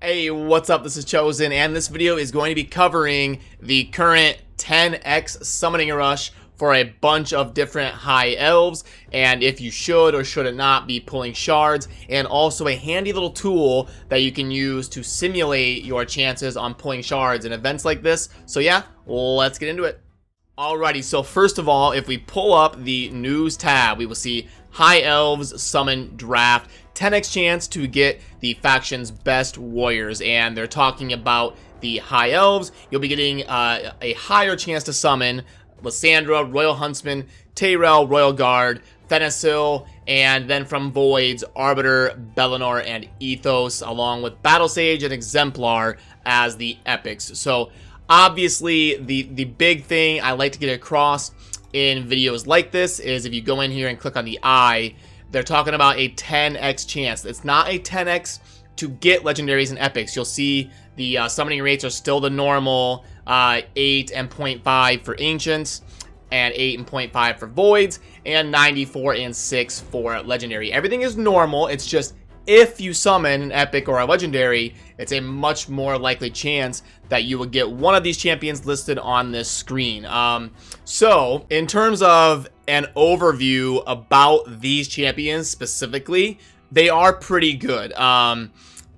Hey, what's up? This is Chosen, and this video is going to be covering the current 10x summoning rush for a bunch of different high elves, and if you should or should not be pulling shards, and also a handy little tool that you can use to simulate your chances on pulling shards in events like this. So yeah, let's get into it. Alrighty, so first of all, if we pull up the news tab, we will see High Elves Summon Draft, 10x chance to get the faction's best warriors, and they're talking about the High Elves. You'll be getting a higher chance to summon Lissandra, Royal Huntsman, Tyrell, Royal Guard, Fenacil, and then from Voids, Arbiter, Bellinor, and Ethos, along with Battle Sage and Exemplar as the epics. So obviously, the big thing I like to get across in videos like this is if you go in here and click on the eye, they're talking about a 10x chance. It's not a 10x to get legendaries and epics. You'll see the summoning rates are still the normal 8 and 0.5 for ancients, and 8 and 0.5 for voids, and 94 and 6 for legendary. Everything is normal. It's just if you summon an epic or a legendary, it's a much more likely chance that you will get one of these champions listed on this screen. So in terms of an overview about these champions specifically, they are pretty good.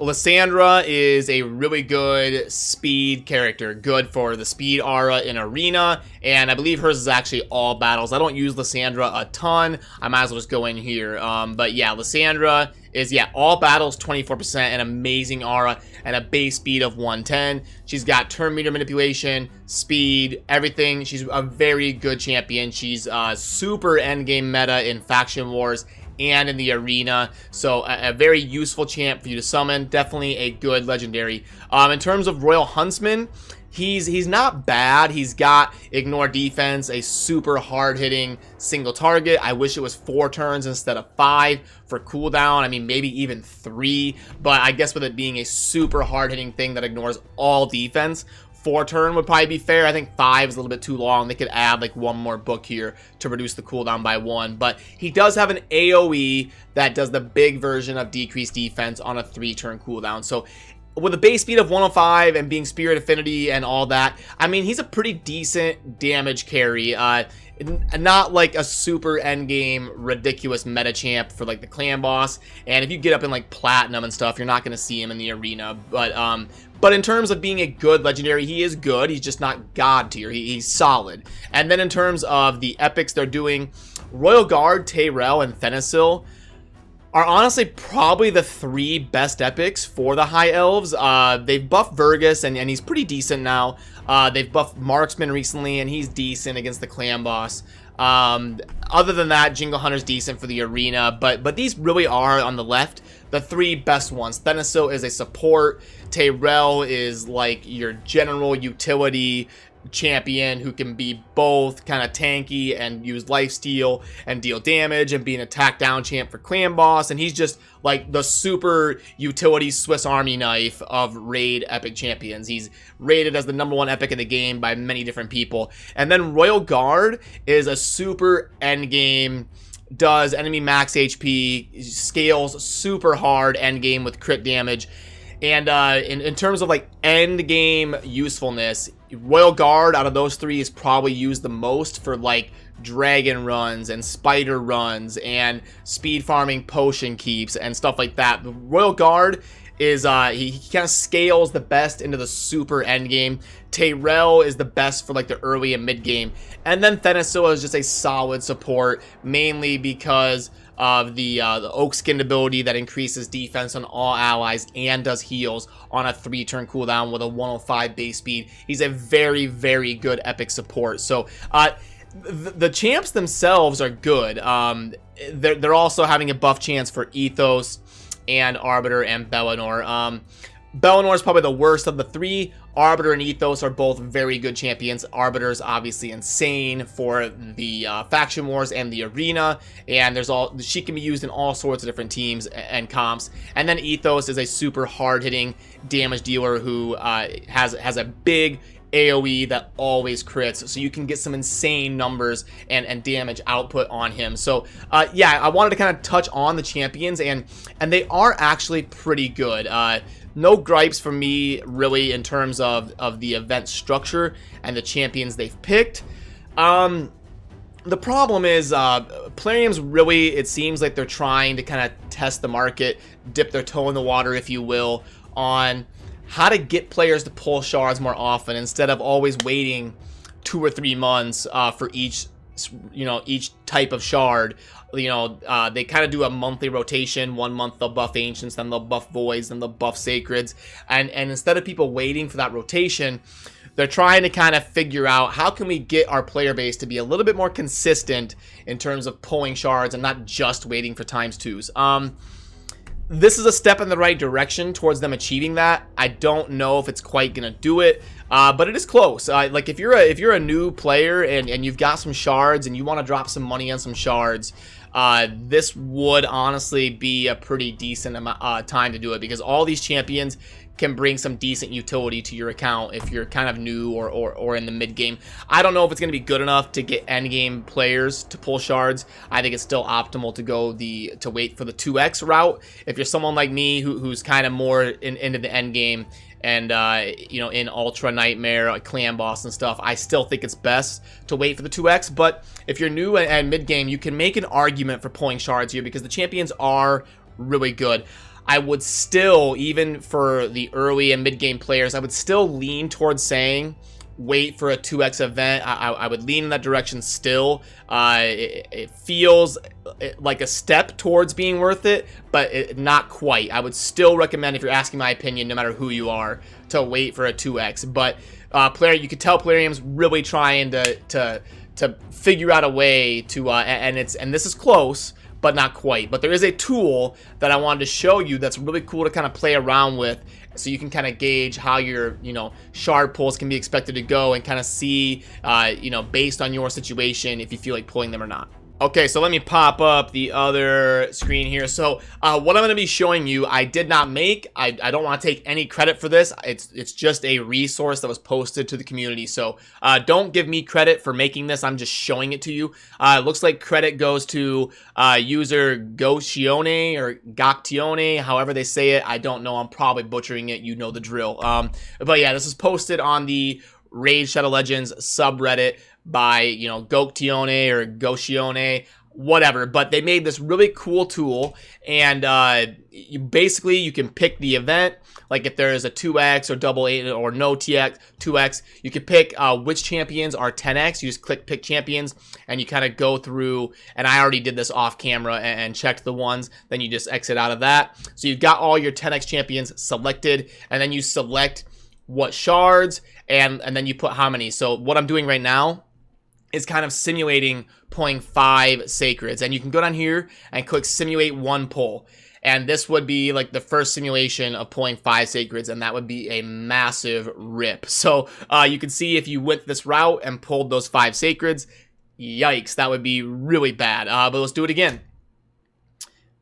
Lissandra is a really good speed character, good for the speed aura in arena, and I believe hers is actually all battles. I don't use Lissandra a ton. I might as well just go in here. But yeah, Lissandra is, all battles, 24%, an amazing aura, and a base speed of 110. She's got turn meter manipulation, speed, everything. She's a very good champion. She's super endgame meta in Faction Wars and in the arena, so a very useful champ for you to summon. Definitely a good legendary. In terms of Royal Huntsman, he's not bad. He's got ignore defense, a super hard-hitting single target. I wish it was 4 turns instead of 5 for cooldown. I mean, maybe even 3, but I guess with it being a super hard-hitting thing that ignores all defense, 4 turn would probably be fair. I think 5 is a little bit too long. They could add like one more book here to reduce the cooldown by 1. But he does have an AoE that does the big version of decreased defense on a 3-turn cooldown. So with a base speed of 105 and being Spirit Affinity and all that, I mean, he's a pretty decent damage carry. Not like a super endgame ridiculous meta champ for like the clan boss. And if you get up in like platinum and stuff, you're not going to see him in the arena. But in terms of being a good legendary, he is good. He's just not god tier. He's solid. And then in terms of the epics they're doing, Royal Guard, Tyrell, and Fenacil are honestly probably the 3 best epics for the High Elves. They've buffed Vergus, and he's pretty decent now. They've buffed Marksman recently, and he's decent against the clan boss. Other than that, Jingle Hunter's decent for the arena, but these really are, on the left, the 3 best ones. Fenacil is a support. Tyrell is like your general utility champion who can be both kind of tanky and use lifesteal and deal damage and be an attack down champ for clan boss, and he's just like the super utility Swiss Army knife of raid epic champions. He's rated as the #1 epic in the game by many different people. And then Royal Guard is a super endgame, does enemy max HP, scales super hard endgame with crit damage. And in terms of like end game usefulness, Royal Guard out of those 3 is probably used the most for like dragon runs and spider runs and speed farming potion keeps and stuff like that. The Royal Guard is he kind of scales the best into the super end game. Tyrell is the best for like the early and mid game, and then Fenacil is just a solid support, mainly because of the oak skinned ability that increases defense on all allies and does heals on a 3-turn cooldown with a 105 base speed. He's a very, very good epic support. So the champs themselves are good. They're also having a buff chance for Ethos and Arbiter and Bellinor. Bellinor is probably the worst of the 3. Arbiter and Ethos are both very good champions. Arbiter is obviously insane for the Faction Wars and the arena, and she can be used in all sorts of different teams and comps. And then Ethos is a super hard-hitting damage dealer who has a big AoE that always crits, so you can get some insane numbers and damage output on him. So yeah, I wanted to kind of touch on the champions, and they are actually pretty good. no gripes from me really in terms of the event structure and the champions they've picked. The problem is Plarium's really, it seems like they're trying to kind of test the market, dip their toe in the water, if you will, on how to get players to pull shards more often instead of always waiting 2 or 3 months for each type of shard. They kind of do a monthly rotation. 1 month they'll buff Ancients, then they'll buff Voids, then they'll buff Sacreds, and instead of people waiting for that rotation, they're trying to kind of figure out how can we get our player base to be a little bit more consistent in terms of pulling shards and not just waiting for ×2s. This is a step in the right direction towards them achieving that. I don't know if it's quite gonna do it, but it is close. Like if you're a new player and you've got some shards and you want to drop some money on some shards, this would honestly be a pretty decent time to do it, because all these champions can bring some decent utility to your account if you're kind of new or in the mid game. I don't know if it's going to be good enough to get end game players to pull shards. I think it's still optimal to wait for the 2x route. If you're someone like me who's kind of more into the end game and in Ultra Nightmare, like Clan Boss and stuff, I still think it's best to wait for the 2x. But if you're new and mid game, you can make an argument for pulling shards here because the champions are really good. I would still, even for the early and mid-game players, I would still lean towards saying wait for a 2x event. I would lean in that direction still. It feels like a step towards being worth it, but not quite. I would still recommend, if you're asking my opinion, no matter who you are, to wait for a 2x. But you could tell Plarium's really trying to figure out a way to, and this is close, but not quite. But there is a tool that I wanted to show you that's really cool to kind of play around with, so you can kind of gauge how your shard pulls can be expected to go, and kind of see based on your situation if you feel like pulling them or not. Okay, so let me pop up the other screen here. So what I'm going to be showing you, I did not make. I don't want to take any credit for this. It's just a resource that was posted to the community. So don't give me credit for making this. I'm just showing it to you. It looks like credit goes to user Gocione or Goctione, however they say it. I don't know. I'm probably butchering it. You know the drill. But yeah, this is posted on the Raid Shadow Legends subreddit by Goctione or Gocione, whatever. But they made this really cool tool, and you can pick the event. Like if there is a 2x or double 8 or no 2x, you can pick which champions are 10x. You just click pick champions, and you kind of go through, and I already did this off camera and checked the ones, then you just exit out of that. So you've got all your 10x champions selected, and then you select what shards, and then you put how many. So what I'm doing right now is kind of simulating pulling 5 Sacreds, and you can go down here and click simulate 1 pull, and this would be like the first simulation of pulling 5 Sacreds, and that would be a massive rip. So you can see if you went this route and pulled those 5 Sacreds, yikes, that would be really bad. But let's do it again.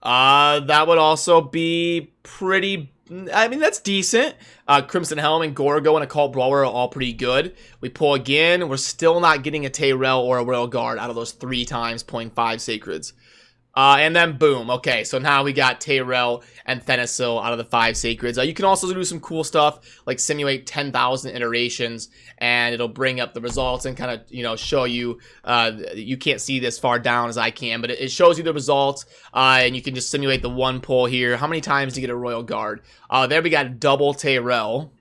That would also be pretty, I mean, that's decent. Crimson Helm and Gorgo and Occult Brawler are all pretty good. We pull again. We're still not getting a Tyrell or a Royal Guard out of those 3 times pulling 5 Sacreds. And then boom. Okay, so now we got Tyrell and Thanasil out of the 5 Sacreds. You can also do some cool stuff like simulate 10,000 iterations, and it'll bring up the results and kind of show you. You can't see this far down as I can, but it shows you the results, and you can just simulate the 1 pull here. How many times do you get a Royal Guard? There we got double Tyrell.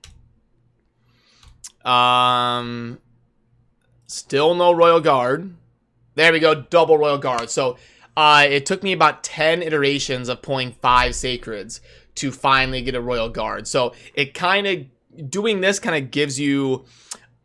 Still no Royal Guard. There we go, double Royal Guard. So it took me about 10 iterations of pulling 5 Sacreds to finally get a Royal Guard. So it doing this kind of gives you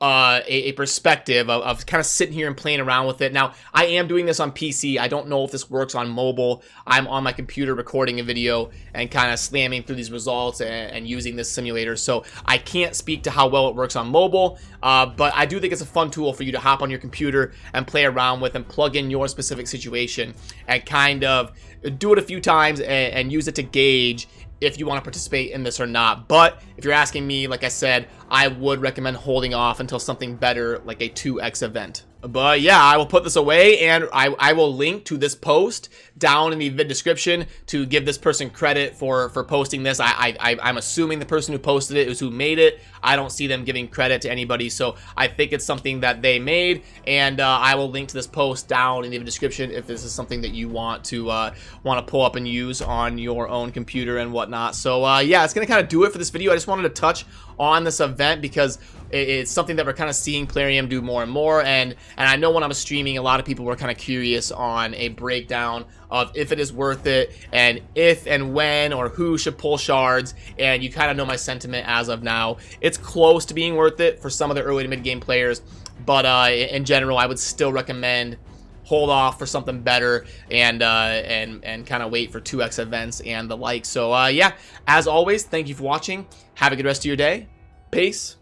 a perspective of kind of sitting here and playing around with it. Now, I am doing this on PC. I don't know if this works on mobile. I'm on my computer recording a video and kind of slamming through these results and using this simulator. So I can't speak to how well it works on mobile, but I do think it's a fun tool for you to hop on your computer and play around with and plug in your specific situation and kind of do it a few times and use it to gauge if you want to participate in this or not. But if you're asking me, like I said, I would recommend holding off until something better like a 2x event. But yeah, I will put this away, and I will link to this post down in the vid description to give this person credit for posting this. I'm assuming the person who posted it is who made it. I don't see them giving credit to anybody, so I think it's something that they made, and I will link to this post down in the description if this is something that you want to pull up and use on your own computer and whatnot. So yeah, it's gonna kind of do it for this video. I just wanted to touch on this event because it's something that we're kind of seeing Plarium do more and more, and I know when I was streaming, a lot of people were kind of curious on a breakdown of if it is worth it, and if and when or who should pull shards, and you kind of know my sentiment as of now. It's close to being worth it for some of the early to mid game players, but in general, I would still recommend hold off for something better and kind of wait for 2x events and the like. So yeah, as always, thank you for watching. Have a good rest of your day. Peace.